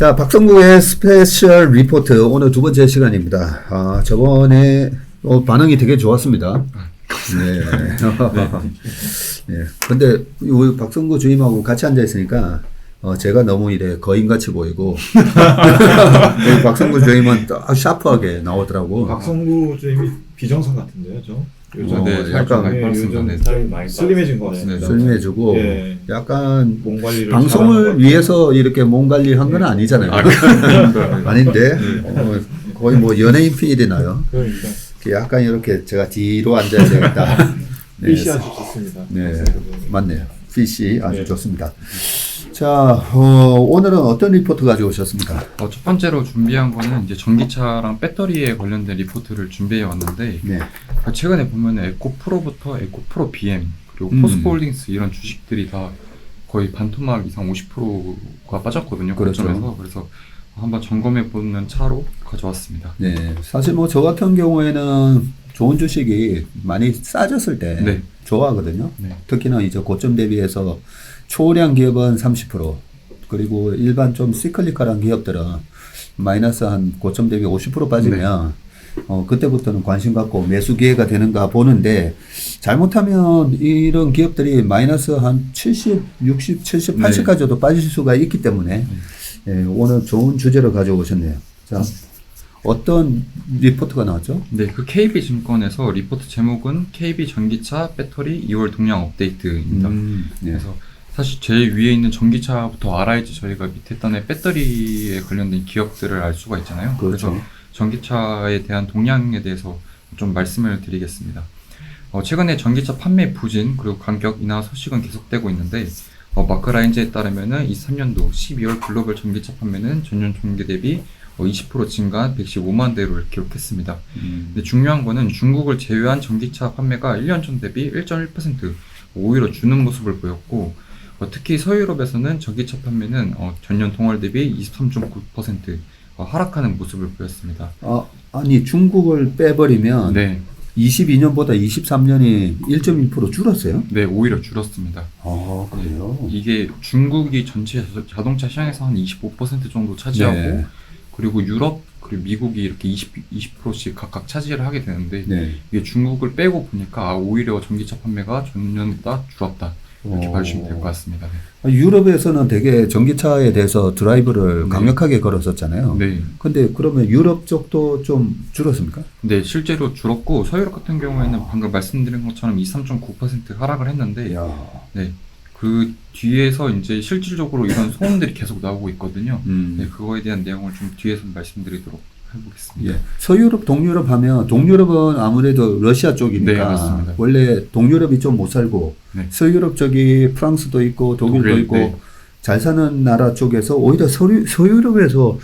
자, 박성구의 스페셜 리포트 오늘 두 번째 시간입니다. 저번에 반응이 되게 좋았습니다. 네. 네. 근데 우리 박성구 주임하고 같이 앉아 있으니까 제가 너무 이래 거인같이 보이고 박성구 주임은 딱 샤프하게 나오더라고. 박성구 주임이 비정상 같은데요, 저? 요즘 약간 요즘 많이 슬림해진 것 같습니다. 슬림해지고 예. 약간 몸 관리를 방송을 위해서 이렇게 몸 관리한 건 아니잖아요. 아닌데 거의 뭐 연예인 필이 나요. 그러니까 약간 이렇게 제가 뒤로 앉아야 되겠다. 네. PC 아주 좋습니다. 네, 맞네요. PC 아주 네. 좋습니다. 자, 오늘은 어떤 리포트 가져오셨습니까? 첫 번째로 준비한 거는 이제 전기차랑 배터리에 관련된 리포트를 준비해 왔는데, 네. 최근에 보면 에코프로부터 에코프로 BM, 그리고 포스코홀딩스 이런 주식들이 다 거의 반토막 이상 50%가 빠졌거든요. 그렇죠. 고점에서. 그래서 한번 점검해 보는 차로 가져왔습니다. 네, 사실 뭐 저 같은 경우에는 좋은 주식이 많이 싸졌을 때 네. 좋아하거든요. 네. 특히나 이제 고점 대비해서 초량 기업은 30%, 그리고 일반 좀 시클리컬한 기업들은 마이너스 한 고점 대비 50% 빠지면 그때부터는 관심 갖고 매수 기회가 되는가 보는데, 잘못하면 이런 기업들이 마이너스 한 70, 60, 70, 80까지도 빠질 수가 있기 때문에 예, 오늘 좋은 주제를 가져오셨네요. 자, 어떤 리포트가 나왔죠? 네, 그 KB증권에서 리포트 제목은 KB 전기차 배터리 2월 동향 업데이트입니다. 네. 그래서 사실 제일 위에 있는 전기차부터 알아야지 저희가 밑에 단에 배터리에 관련된 기업들을 알 수가 있잖아요. 그렇죠. 그래서 전기차에 대한 동향에 대해서 좀 말씀을 드리겠습니다. 최근에 전기차 판매 부진 그리고 가격 인하 소식은 계속되고 있는데, 마크라인즈에 따르면은 23년도 12월 글로벌 전기차 판매는 전년 동기 대비 20% 증가한 115만 대를 기록했습니다. 근데 중요한 거는 중국을 제외한 전기차 판매가 1년 전 대비 1.1% 오히려 주는 모습을 보였고, 특히 서유럽에서는 전기차 판매는 전년 동월 대비 23.9% 하락하는 모습을 보였습니다. 아니 중국을 빼버리면 네, 22년보다 23년이 1.1% 줄었어요? 네, 오히려 줄었습니다. 아, 그래요? 이게 중국이 전체 자동차 시장에서 한 25% 정도 차지하고, 네. 그리고 유럽 그리고 미국이 이렇게 20%씩 각각 차지를 하게 되는데, 네. 이게 중국을 빼고 보니까 오히려 전기차 판매가 전년보다 줄었다 이렇게 봐주시면 될 것 같습니다. 네. 유럽에서는 되게 전기차에 대해서 드라이브를 강력하게 걸었었잖아요. 네. 근데 그러면 유럽 쪽도 좀 줄었습니까? 네, 실제로 줄었고, 서유럽 같은 경우에는 방금 말씀드린 것처럼 23.9% 하락을 했는데, 야. 네, 그 뒤에서 이제 실질적으로 이런 소음들이 계속 나오고 있거든요. 네, 그거에 대한 내용을 좀 뒤에서 말씀드리도록 해보겠습니다. 예. 서유럽, 동유럽 하면 동유럽은 아무래도 러시아 쪽이니까 네, 맞습니다. 원래 동유럽이 좀 못 살고 네. 서유럽 쪽이 프랑스도 있고 독일도 독일, 있고 네. 잘 사는 나라 쪽에서 오히려 서유럽에서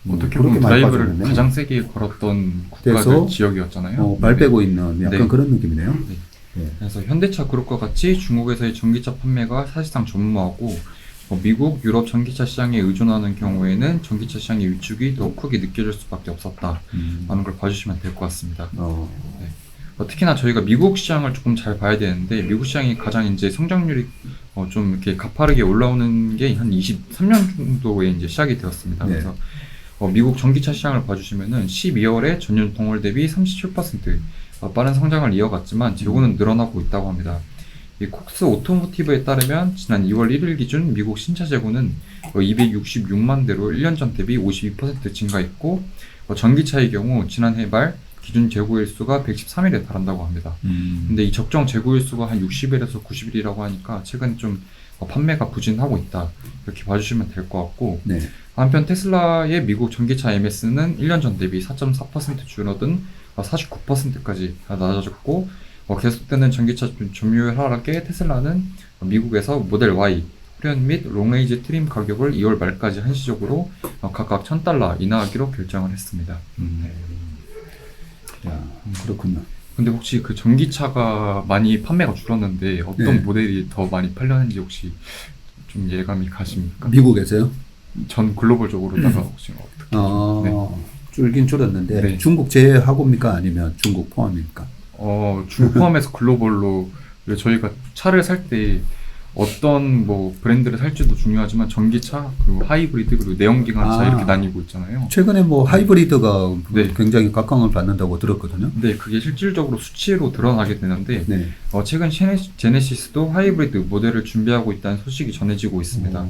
어떻게 그렇게 보면 많이 드라이브를 빠졌네. 가장 세게 걸었던 그래서 국가들 지역이었잖아요. 발 네. 빼고 있는 약간 네. 그런 느낌이네요. 네. 네. 그래서 현대차 그룹과 같이 중국에서의 전기차 판매가 사실상 전무하고, 미국, 유럽 전기차 시장에 의존하는 경우에는 전기차 시장의 위축이 더 크게 느껴질 수밖에 없었다 라는 걸 봐주시면 될 것 같습니다. 네. 특히나 저희가 미국 시장을 조금 잘 봐야 되는데, 미국 시장이 가장 이제 성장률이 좀 이렇게 가파르게 올라오는 게 한 23년 정도에 이제 시작이 되었습니다. 네. 그래서 미국 전기차 시장을 봐주시면은 12월에 전년 동월 대비 37% 빠른 성장을 이어갔지만 재고는 늘어나고 있다고 합니다. 이 콕스 오토모티브에 따르면 지난 2월 1일 기준 미국 신차 재고는 266만 대로 1년 전 대비 52% 증가했고, 전기차의 경우 지난해 말 기준 재고 일수가 113일에 달한다고 합니다. 근데 이 적정 재고 일수가 한 60일에서 90일이라고 하니까 최근 좀 판매가 부진하고 있다 이렇게 봐주시면 될 것 같고, 네. 한편 테슬라의 미국 전기차 MS는 1년 전 대비 4.4% 줄어든 49%까지 낮아졌고, 계속되는 전기차 점유율 하락에 테슬라는 미국에서 모델 Y, 후륜 및 롱레인지 트림 가격을 2월 말까지 한시적으로 각각 $1,000 인하하기로 결정을 했습니다. 야, 그렇군요. 근데 혹시 그 전기차가 많이 판매가 줄었는데 어떤 네. 모델이 더 많이 팔렸는지 혹시 좀 예감이 가십니까? 미국에서요? 전 글로벌적으로다가 혹시 어떻게? 줄긴 줄었는데 네. 중국 제외하고입니까? 아니면 중국 포함입니까? 중국 포함해서 글로벌로 저희가 차를 살 때 어떤 뭐 브랜드를 살지도 중요하지만 전기차 그리고 하이브리드 그리고 내연기관차 이렇게 나뉘고 있잖아요. 최근에 뭐 하이브리드가 네. 굉장히 각광을 받는다고 들었거든요. 근데 그게 실질적으로 수치로 드러나게 되는데 네. 최근 제네시스도 하이브리드 모델을 준비하고 있다는 소식이 전해지고 있습니다.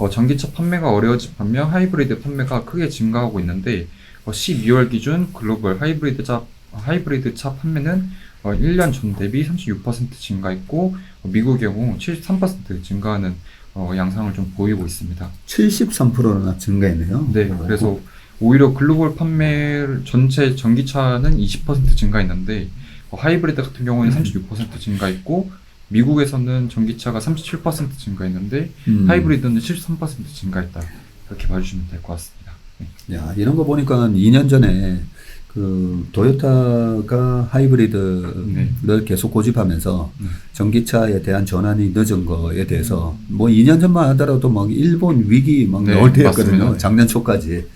전기차 판매가 어려워진 반면 하이브리드 판매가 크게 증가하고 있는데 12월 기준 글로벌 하이브리드 차 판매는 1년 전 대비 36% 증가했고 미국의 경우 73% 증가하는 양상을 좀 보이고 있습니다. 73%나 증가했네요. 네, 그래서 오히려 글로벌 판매 전체 전기차는 20% 증가했는데 하이브리드 같은 경우는 36% 증가했고 미국에서는 전기차가 37% 증가했는데 하이브리드는 73% 증가했다. 이렇게 봐주시면 될 것 같습니다. 네. 야, 이런 거 보니까 2년 전에 그 토요타가 하이브리드를 계속 고집하면서 전기차에 대한 전환이 늦은 거에 대해서 뭐 2년 전만 하더라도 막 일본 위기 막 나올 때였거든요. 맞습니다. 작년 초까지.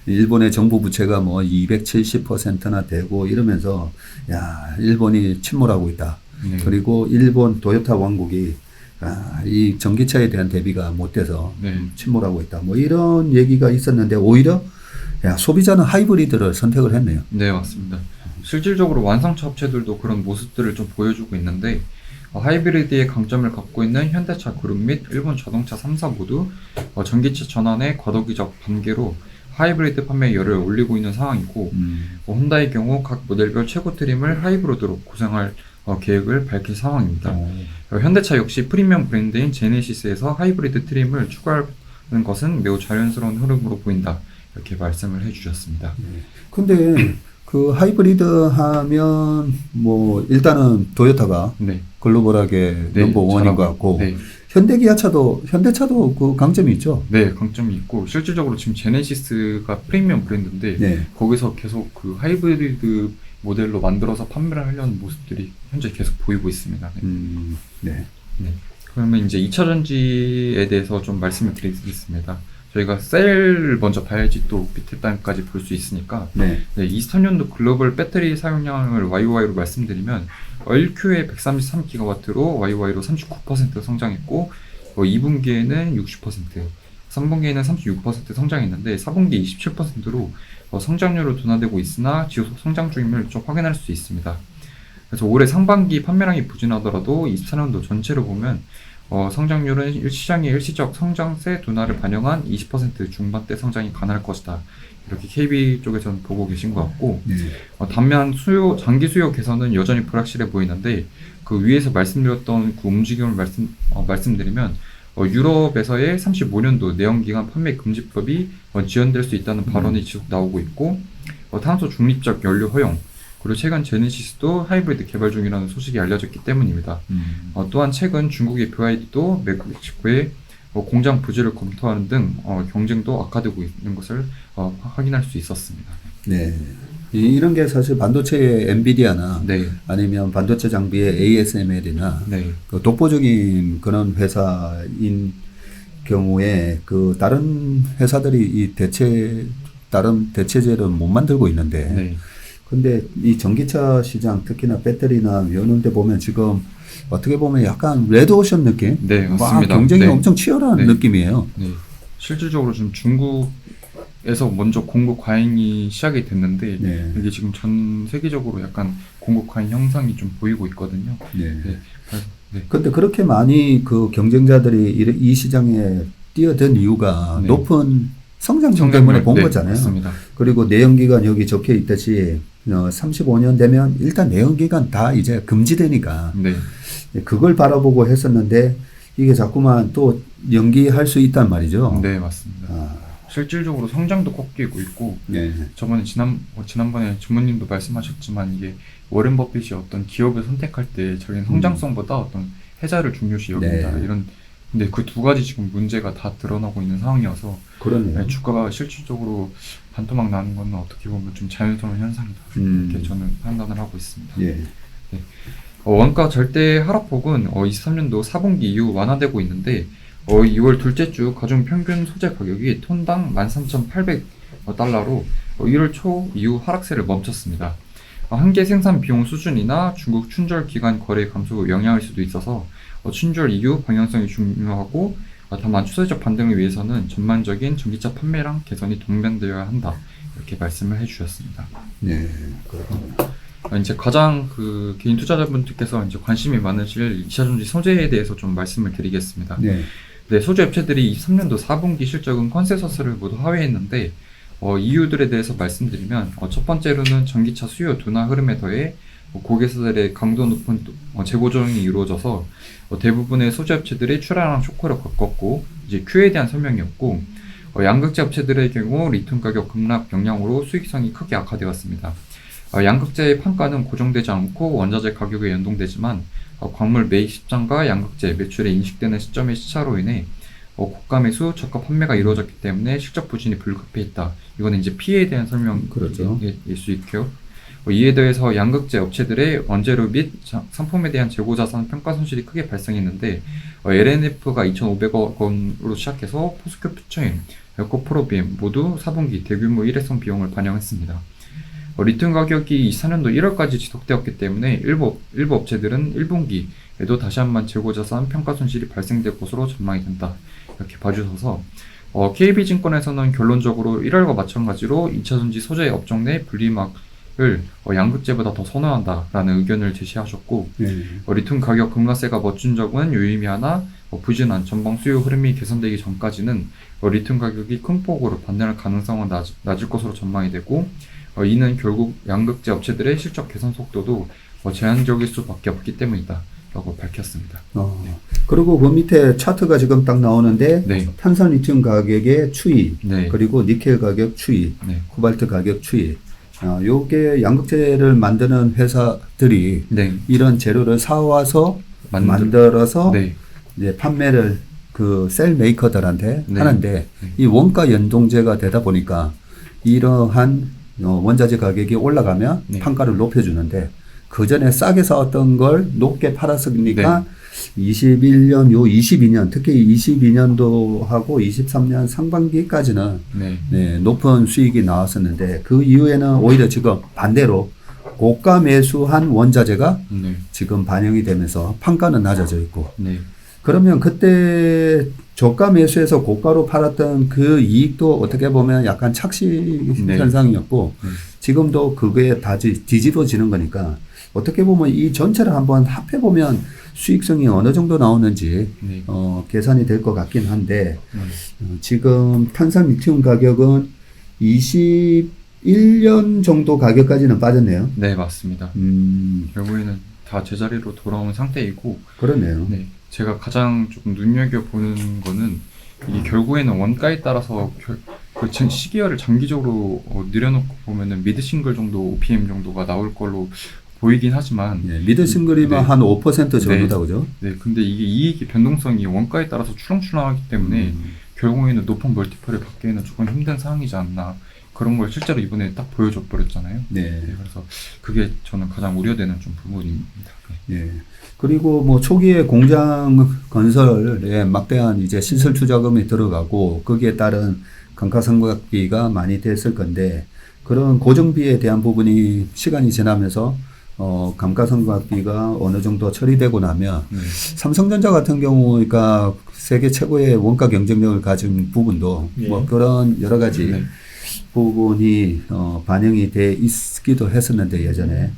일본의 정부 부채가 뭐 270%나 되고 이러면서 야, 일본이 침몰하고 있다. 네. 그리고 일본 토요타 왕국이 이 전기차에 대한 대비가 못 돼서 네. 침몰하고 있다. 뭐 이런 얘기가 있었는데 오히려 소비자는 하이브리드를 선택을 했네요. 네, 맞습니다. 실질적으로 완성차 업체들도 그런 모습들을 좀 보여주고 있는데 하이브리드의 강점을 갖고 있는 현대차 그룹 및 일본 자동차 3사 모두 전기차 전환의 과도기적 반개로 하이브리드 판매율을 올리고 있는 상황이고 혼다의 경우 각 모델별 최고 트림을 하이브리드로 구성할 계획을 밝힌 상황입니다. 현대차 역시 프리미엄 브랜드인 제네시스에서 하이브리드 트림을 추가하는 것은 매우 자연스러운 흐름으로 보인다. 이렇게 말씀을 해주셨습니다. 근데 그 하이브리드 하면 뭐 일단은 토요타가 네. 글로벌하게 네, 넘버 원인 잘하고, 것 같고 네. 현대차도 그 강점이 있죠. 네, 강점이 있고 실질적으로 지금 제네시스가 프리미엄 브랜드인데 네. 거기서 계속 그 하이브리드 모델로 만들어서 판매를 하려는 모습들이 현재 계속 보이고 있습니다. 네. 네. 네. 그러면 이제 2차 전지에 대해서 좀 말씀을 드리겠습니다. 저희가 셀을 먼저 봐야지 또 밑에 단까지 볼 수 있으니까 네. 23년도 글로벌 배터리 사용량을 YOY로 말씀드리면 1Q에 133GW로 YOY로 39% 성장했고 2분기에는 60%, 3분기에는 36% 성장했는데 4분기 27%로 성장률은 둔화되고 있으나 지속 성장 중임을 좀 확인할 수 있습니다. 그래서 올해 상반기 판매량이 부진하더라도 24년도 전체로 보면 성장률은 시장의 일시적 성장세 둔화를 반영한 20% 중반대 성장이 가능할 것이다. 이렇게 KB 쪽에서는 보고 계신 것 같고 네. 반면 장기 수요 개선은 여전히 불확실해 보이는데 그 위에서 말씀드렸던 그 움직임을 말씀드리면 유럽에서의 35년도 내연기관 판매 금지법이 지연될 수 있다는 발언이 지속 나오고 있고 탄소 중립적 연료 허용 그리고 최근 제네시스도 하이브리드 개발 중이라는 소식이 알려졌기 때문입니다. 또한 최근 중국의 BYD도 멕시코에 공장 부지를 검토하는 등 경쟁도 악화되고 있는 것을 확인할 수 있었습니다. 네. 이런 게 사실 반도체의 엔비디아나 네. 아니면 반도체 장비의 ASML이나 네. 그 독보적인 그런 회사인 경우에 그 다른 회사들이 다른 대체제를 못 만들고 있는데 네. 근데 이 전기차 시장 특히나 배터리나 이런 데 보면 지금 어떻게 보면 약간 레드오션 느낌? 네, 막 맞습니다. 경쟁이 네. 엄청 치열한 네. 느낌이에요. 네. 실질적으로 지금 중국에서 먼저 공급 과잉이 시작이 됐는데 네. 이게 지금 전 세계적으로 약간 공급 과잉 현상이 좀 보이고 있거든요. 네. 네. 그래서, 네. 근데 그렇게 많이 그 경쟁자들이 이 시장에 뛰어든 이유가 네. 높은 성장률 때문에 본 네, 거잖아요. 맞습니다. 그리고 내연기관 여기 적혀 있듯이 35년 되면 일단 내연기관 다 이제 금지되니까 네. 그걸 바라보고 했었는데 이게 자꾸만 또 연기할 수 있단 말이죠. 네, 맞습니다. 아, 실질적으로 성장도 꺾이고 있고 네. 저번에 지난번에 주무님도 말씀하셨지만 이게 워렌 버핏이 어떤 기업을 선택할 때 자기는 성장성보다 어떤 해자를 중요시 여긴다 네. 이런 근데 그 두 가지 지금 문제가 다 드러나고 있는 상황이어서 그러네요. 주가가 실질적으로 반토막 나는 건 어떻게 보면 좀 자연스러운 현상이다 이렇게 저는 판단을 하고 있습니다. 예. 원가 절대 하락폭은 23년도 4분기 이후 완화되고 있는데 2월 둘째 주 가중 평균 소재 가격이 톤당 13,800달러로 1월 초 이후 하락세를 멈췄습니다. 한계 생산 비용 수준이나 중국 춘절 기간 거래 감소 영향일 수도 있어서 춘절 이후 방향성이 중요하고 다만 추세적 반등을 위해서는 전반적인 전기차 판매량 개선이 동반되어야 한다. 이렇게 말씀을 해주셨습니다. 네, 그렇군요. 이제 가장 그 개인 투자자분들께서 이제 관심이 많으실 2차전지 소재에 대해서 좀 말씀을 드리겠습니다. 네, 네, 소재 업체들이 23년도 4분기 실적은 컨센서스를 모두 하회했는데 이유들에 대해서 말씀드리면 첫 번째로는 전기차 수요 둔화 흐름에 더해 고객사들의 강도 높은 재고 조정이 이루어져서 대부분의 소재 업체들이 출하량 쇼크를 겪었고 이제 Q에 대한 설명이었고 양극재 업체들의 경우 리튬 가격 급락 영향으로 수익성이 크게 악화되었습니다. 양극재의 판가는 고정되지 않고 원자재 가격에 연동되지만 광물 매입 시장과 양극재 매출에 인식되는 시점의 시차로 인해 고가 매수, 저가 판매가 이루어졌기 때문에 실적 부진이 불가피했다. 이거는 이제 P에 대한 설명일 그렇죠. 수 있고요. 이에 더해서 양극재 업체들의 원재료 및 상품에 대한 재고자산 평가 손실이 크게 발생했는데 LNF가 2,500억 원으로 시작해서 포스코 퓨처인, 에코프로비엠 모두 4분기 대규모 일회성 비용을 반영했습니다. 리튬 가격이 24년도 1월까지 지속되었기 때문에 일부 업체들은 1분기에도 다시 한번 재고자산 평가 손실이 발생될 것으로 전망이 된다. 이렇게 봐주셔서 KB증권에서는 결론적으로 1월과 마찬가지로 2차전지 소재 업종 내 분리막을 양극재보다 더 선호한다라는 의견을 제시하셨고 네. 리튬 가격 급락세가 멈춘 적은 유의미하나 부진한 전방 수요 흐름이 개선되기 전까지는 리튬 가격이 큰 폭으로 반등할 가능성은 낮을 것으로 전망이 되고 이는 결국 양극재 업체들의 실적 개선 속도도 제한적일 수밖에 없기 때문이다 라고 밝혔습니다. 그리고 그 밑에 차트가 지금 딱 나오는데 네. 탄산 리튬 가격의 추이, 네. 그리고 니켈 가격 추이, 네. 코발트 가격 추이. 요게 양극재를 만드는 회사들이 네. 이런 재료를 사와서 만들어서 네. 이제 판매를 그 셀 메이커들한테 네. 하는데 이 원가 연동제가 되다 보니까 이러한 원자재 가격이 올라가면 네. 판가를 높여주는데 그 전에 싸게 사왔던 걸 높게 팔았으니까 21년, 22년, 특히 22년도하고 23년 상반기까지는 네. 높은 수익이 나왔었는데 그 이후에는 오히려 지금 반대로 고가 매수한 원자재가 네. 지금 반영이 되면서 판가는 낮아져 있고 네. 그러면 그때 저가 매수해서 고가로 팔았던 그 이익도 어떻게 보면 약간 착시 네. 현상이었고 네. 지금도 그게 다 뒤집어지는 거니까 어떻게 보면 이 전체를 한번 합해보면 수익성이 어느 정도 나오는지 네. 계산이 될 것 같긴 한데 지금 탄산 리튬 가격은 21년 정도 가격까지는 빠졌네요. 네, 맞습니다. 결국에는 다 제자리로 돌아온 상태이고 그렇네요. 네. 제가 가장 조금 눈여겨보는 거는 이게 결국에는 원가에 따라서 그 시기화를 장기적으로 늘려놓고 보면은 미드 싱글 정도 OPM 정도가 나올 걸로 보이긴 하지만 미드 싱글이면 네. 한 5% 정도다 그죠? 네, 근데 이게 이익의 변동성이 원가에 따라서 추렁추렁하기 때문에 결국에는 높은 멀티플을 받기에는 조금 힘든 상황이지 않나. 그런 걸 실제로 이번에 딱 보여줘 버렸잖아요. 네. 그래서 그게 저는 가장 우려되는 좀 부분입니다. 예. 그리고 뭐 초기에 공장 건설에 막대한 이제 시설 투자금이 들어가고 거기에 따른 감가상각비가 많이 됐을 건데 그런 고정비에 대한 부분이 시간이 지나면서 감가상각비가 어느 정도 처리되고 나면 삼성전자 같은 경우 그러니까 세계 최고의 원가 경쟁력을 가진 부분도 뭐 그런 여러 가지 부분이 반영이 돼 있기도 했었는데 예전에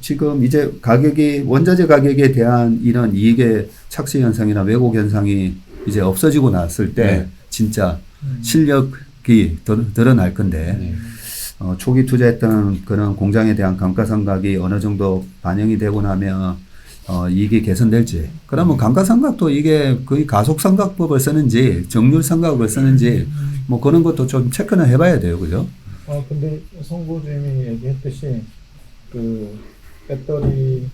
지금 이제 가격이 원자재 가격에 대한 이런 이익의 착시 현상이나 왜곡 현상이 이제 없어지고 났을 때 진짜 실력이 드러날 건데 초기 투자했던 그런 공장에 대한 감가상각이 어느 정도 반영이 되고 나면 이익이 개선될지 그러면 감가상각도 이게 거의 가속상각법을 쓰는지 정률상각을 쓰는지 뭐 그런 것도 좀 체크는 해봐야 돼요, 그죠? 근데 송고주임이 얘기했듯이 그 배터리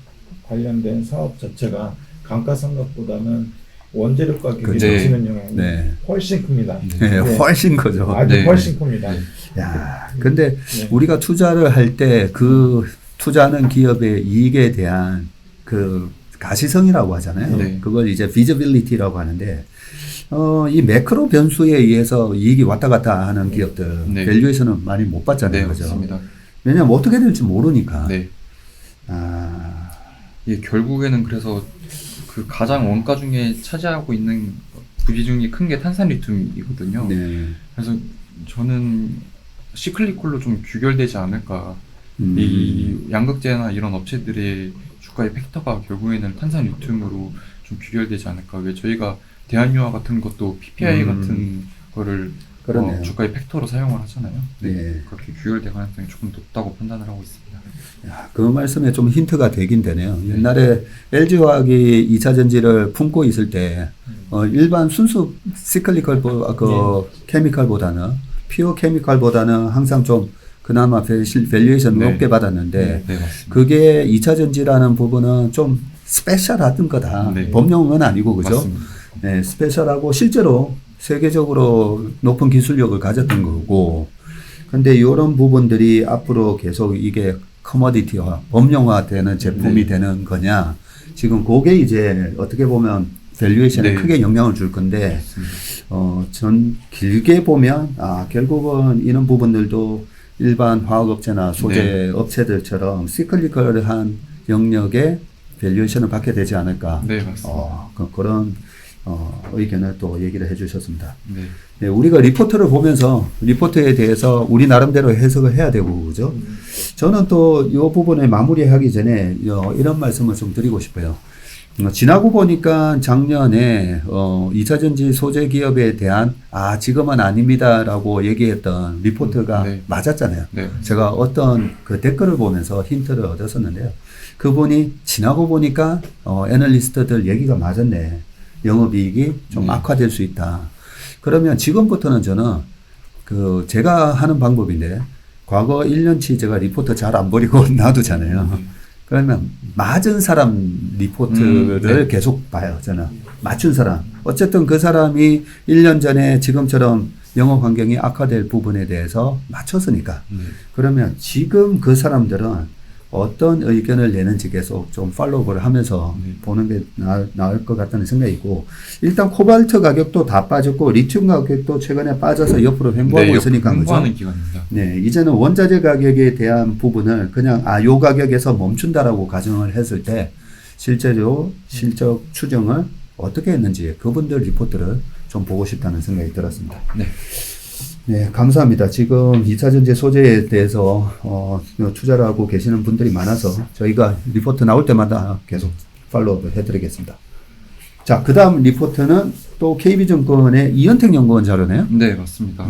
관련된 사업 자체가 감가상각보다는 원재료 가격이 미치는 영향이 훨씬 큽니다. 네, 훨씬 크죠. 아주 훨씬 큽니다. 야, 근데 우리가 투자를 할 때 그 투자하는 기업의 이익에 대한 그 가시성이라고 하잖아요. 그걸 이제 feasibility라고 하는데 이 매크로 변수에 의해서 이익이 왔다 갔다 하는 기업들 밸류에이션은 많이 못 받잖아요. 그죠? 맞습니다. 왜냐면 어떻게 될지 모르니까. 네. 아, 이게 결국에는 그래서 그 가장 원가 중에 차지하고 있는 비중이 큰 게 탄산리튬이거든요. 네. 그래서 저는 시클리컬로 좀 규결되지 않을까. 이 양극재나 이런 업체들의 주가의 팩터가 결국에는 탄산리튬으로 좀 규결되지 않을까. 왜 저희가 대한유화 같은 것도 PPI 같은 거를 그러네요. 주가의 팩터로 사용을 하잖아요. 네. 그렇게 규결될 가능성이 조금 높다고 판단을 하고 있습니다. 야, 그 말씀에 좀 힌트가 되긴 되네요. 옛날에 LG화학이 2차 전지를 품고 있을 때 일반 순수 시클리컬 케미컬보다는 피어 케미컬보다는 항상 좀 그나마 밸류에이션 네. 높게 받았는데 네, 맞습니다. 그게 2차 전지라는 부분은 좀 스페셜하던 거다. 네. 범용은 아니고 그죠? 맞습니다. 네, 스페셜하고 실제로 세계적으로 높은 기술력을 가졌던 거고, 근데 이런 부분들이 앞으로 계속 이게 커머디티화, 법령화되는 제품이 네. 되는 거냐, 지금 그게 이제 어떻게 보면 밸류에이션에 네. 크게 영향을 줄 건데, 맞습니다. 전 길게 보면, 결국은 이런 부분들도 일반 화학업체나 소재 네. 업체들처럼 시클리컬한 영역에 밸류에이션을 받게 되지 않을까. 네, 맞습니다. 그런 의견을 또 얘기를 해주셨습니다. 네. 네, 우리가 리포트를 보면서 리포트에 대해서 우리 나름대로 해석을 해야 되고 그죠? 저는 또 이 부분을 마무리하기 전에 이런 말씀을 좀 드리고 싶어요. 지나고 보니까 작년에 2차전지 소재 기업에 대한 지금은 아닙니다라고 얘기했던 리포트가 네. 맞았잖아요. 네. 제가 어떤 그 댓글을 보면서 힌트를 얻었었는데요. 그분이 지나고 보니까 애널리스트들 얘기가 맞았네. 영업이익이 좀 네. 악화될 수 있다. 그러면 지금부터는 저는 제가 하는 방법인데 과거 1년치 제가 리포트 잘 안 버리고 놔두잖아요. 그러면 맞은 사람 리포트를 네. 계속 봐요. 저는 맞춘 사람. 어쨌든 그 사람이 1년 전에 지금처럼 영업 환경이 악화될 부분에 대해서 맞췄으니까. 네. 그러면 지금 그 사람들은 어떤 의견을 내는지 계속 좀 팔로우를 하면서 네. 보는 게 나을 것 같다는 생각이 있고, 일단 코발트 가격도 다 빠졌고 리튬 가격도 최근에 빠져서 옆으로 횡보하고 있으니까 그죠? 횡보하는 기간입니다. 네, 이제는 원자재 가격에 대한 부분을 그냥 요 가격에서 멈춘다라고 가정을 했을 때 실제로 실적 추정을 어떻게 했는지 그분들 리포트를 좀 보고 싶다는 생각이 들었습니다. 네. 네, 감사합니다. 지금 2차전지 소재에 대해서 투자를 하고 계시는 분들이 많아서 저희가 리포트 나올 때마다 계속 팔로우를 해드리겠습니다. 자, 그 다음 리포트는 또 KB증권의 이현택 연구원 자료네요. 네, 맞습니다.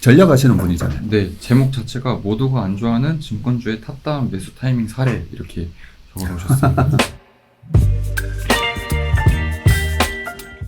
전략하시는 분이잖아요. 네, 제목 자체가 모두가 안 좋아하는 증권주의 탑다운 매수 타이밍 사례 이렇게 적어놓으셨습니다.